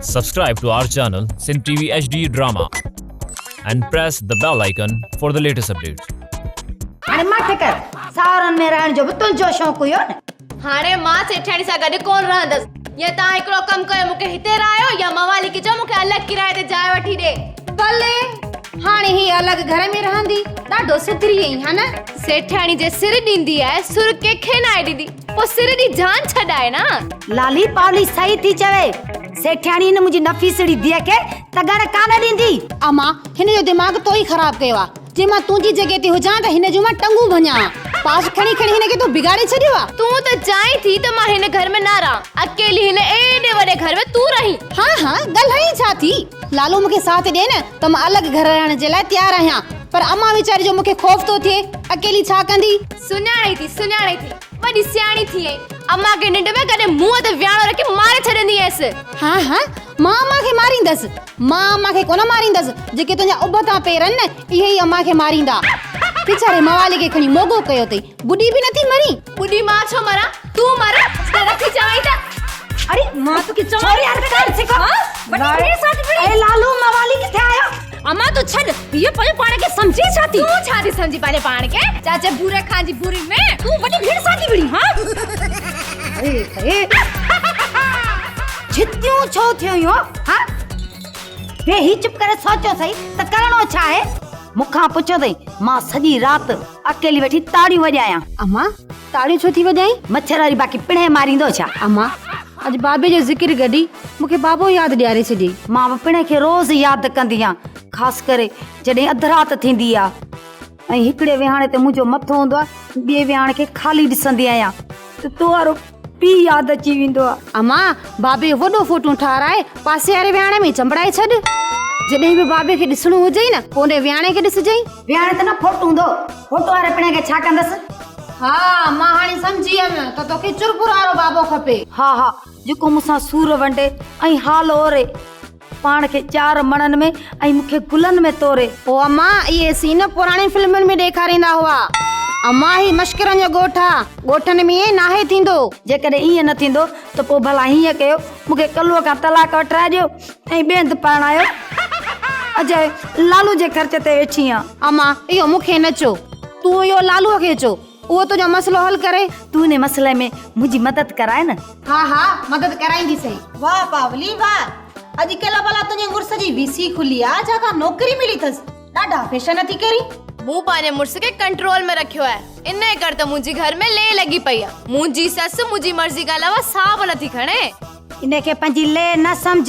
Subscribe to our channel Sin TV HD Drama and press the bell icon for the latest updates. हाणे मत कर sovereign में रहण जो तुल जो शौक़ हुयो न। हाणे मां सेठाणी सां गॾु कोन रहंदसि। या तव्हां हिकिड़ो कमु कयो, मूंखे हिते रहायो या मवाली खे चओ मूंखे अलॻि किराए ते जाइ वठी ॾे। भले हाणे ही अलॻि घर में रहंदी, ॾाढो सिधरी आई हा न। सेठाणी जे सिर ॾींदी आहे, सुर कंहिंखे न आहे ॾींदी, पोइ सिर ॾी जान छॾाए न। लाली पावली सही थी चवे, सेठाणी न मुंहिंजी नफ़ीसड़ी धीअ खे तगड़ कान ॾींदी। अमा हिन जो दिमाग़ तो ही ख़राब कयो आहे। जे मां तुंहिंजी जॻह ते हुजां त हिन जो मां टंगू भञा। पास खणी खणी हिन खे तो बिगाड़े छॾियो आहे। तूं त चाहीं थी त मां हिन घर में न रहां, अकेली हिन एॾे वॾे घर में तूं रही। हाँ ॻाल्हाई छा थी। लालू मूंखे साथ ॾे न त मां अलॻि घर रहण जे लाइ तयार आहियां, पर अम्मा वीचारी जो मूंखे खौफ़ तो थिए, अकेली छा कंदी। सुञाणी थी वॾी सियाणी थी आई। अम्मा खे निंड में कॾहिं मुंहं ते वियाणो रखी मारे छॾंदी आयसि। हाँ मां अम्मा खे मारींदसि। मां अम्मा खे कोन मारींदसि, जेके तुंहिंजा उबता पेर आहिनि न इहे ई अम्मा खे मारींदा। बेचारे मवाली खे खणी मोगो कयो अथई, बुढी बि नथी मरी। बुढी मां छो मरा, तूं मर त रखी चवाई त। अरे मां तो के चोर यार कर सिखो। ए लालू मवाली किथे आयो। अम्मा तू छॾ, ये पयो पाण खे समझी छा थी। तूं छा थी समझी पाले पाण खे। चाचे भूरे खां जी भूरी में तू वॾी भीड़ साथी बिड़ी। हां अरे छितियूं छो थियो यो। हां बे ही चुप करे सोचो सही त करणो छा है। मुखा पुछो तई, मां सॼी रात अकेली वेठी ताड़ियूं वॼायां। अम्मा ताड़ियूं छो थी वॼाई। मच्छर वारी बाकी पिणे मारींदो छा। अम्मा अज बाबे जो जिक्र गडी मुखे बाबो याद ॾियारे छॾी। मां पिणे खे रोज़ याद कंदी आं, खास करे जॾहिं अध रात थींदी आ ऐं हिकड़े विहाणे ते मुंहिंजो मथो हूंदो आ, ॿिए विहाणे खे खाली ॾिसंदी आहियां त तो वारो पी याद अची वेंदो आ। अम्मा बाबे वॾो फोटो ठाराए पासे वारे विहाणे में चंबड़ाए छॾ। जॾहिं बि बाबे खे ॾिसणो हुजई न पोइ विहाणे खे ॾिसजई। विहाणे त न फोटो हूंदो, फोटो वारे पिणे खे छा कंदसि। हाँ मां हाणे समझी वियमि त तोखे चुरपुर वारो बाबो खपे। हा जेको मूंसां सूर वंडे ऐं हाल ओरे, पाण खे चार मणनि में ऐं मूंखे गुलनि में तोरे। ओ अम्मा इहे सीन पुराणी फिल्मुनि में ॾेखारींदा हुआ। अम्मा ही मश्करनि जो ॻोठ आ, ॻोठनि में ईअं नाहे थींदो। जेकॾहिं ईअं न थींदो त पोइ भला हीअं कयो, मूंखे कल्लूअ खां तलाक वठाए ॾियो ऐं बेंद पाणायो। अजय लालू जे ख़र्च ते वेठी आं। अम्मा इहो मूंखे न चो, तूं इहो लालूअ खे चो, उहो तुंहिंजो मसलो हल करे। तूं इन मसले में मुंहिंजी मदद कराए न। हाँ मदद कराईंदी सही। वाह पावली वाह, अॼुकल्ह भला तुंहिंजे मुड़ुस जी वीसी खुली आहे, जॻह नौकरी मिली अथसि, ॾाढा फैशन थी करी। मूं पंहिंजे मुड़ुस खे कंट्रोल में रखियो आहे, इन कर त मुंहिंजी घर में ले लॻी पई आहे। मुंहिंजी ससु मुंहिंजी मर्ज़ी खां अलावा साहु नथी खणे। इन खे पंहिंजी ले न सम्झ,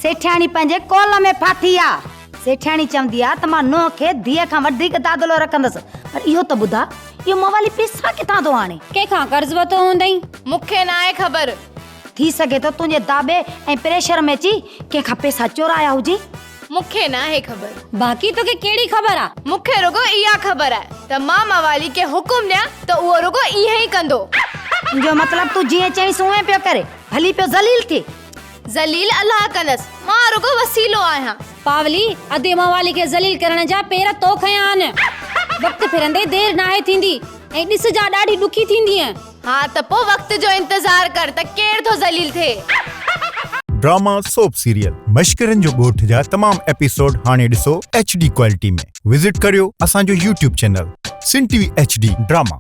सेठाणी पंहिंजे कोल में फाथी आ। सेठाणी चवंदी आ त मां नुंहुं खे धीअ खां वधीक दादलो रखंदसि, पर इहो त ॿुधा इहो मवाली पैसा किथां थो आणे। कंहिंखां कर्ज़ वरितो हूंदई, मूंखे न आहे ख़बर। थी सघे थो तुंहिंजे दाबे ऐं प्रेशर में अची कंहिंखां पैसा चोराया हुजे। मूंखे न आहे ख़बर। बाक़ी तोखे कहिड़ी ख़बर आ। मूंखे रुगो इहा ख़बर आहे त मां मवाली खे हुकुम ॾियां त उहो रुगो ईअं ई कंदो। जो मतलब तू जीअं चईस उहे पियो करे, भली पियो ज़लील थिए। ज़लील अल्लाह कंदसि, मां रुगो वसीलो आहियां। पावली अधे मवाली खे ज़लील करण जा पेर तो खयां आहिनि। वक़्तु फिरंदे देर नाहे थींदी ऐं ॾिस जा ॾाढी ॾुखी थींदी आहे। हाँ त पोइ वक़्त जो इंतज़ार कर त केर थो ज़लील थिए। ड्रामा सोप सीरियल मश्करनि जो ॻोठ जा तमाम एपिसोड हाणे ॾिसो HD क्वालिटी में। विजिट करियो असांजो YouTube चैनल सिन TV HD ड्रामा।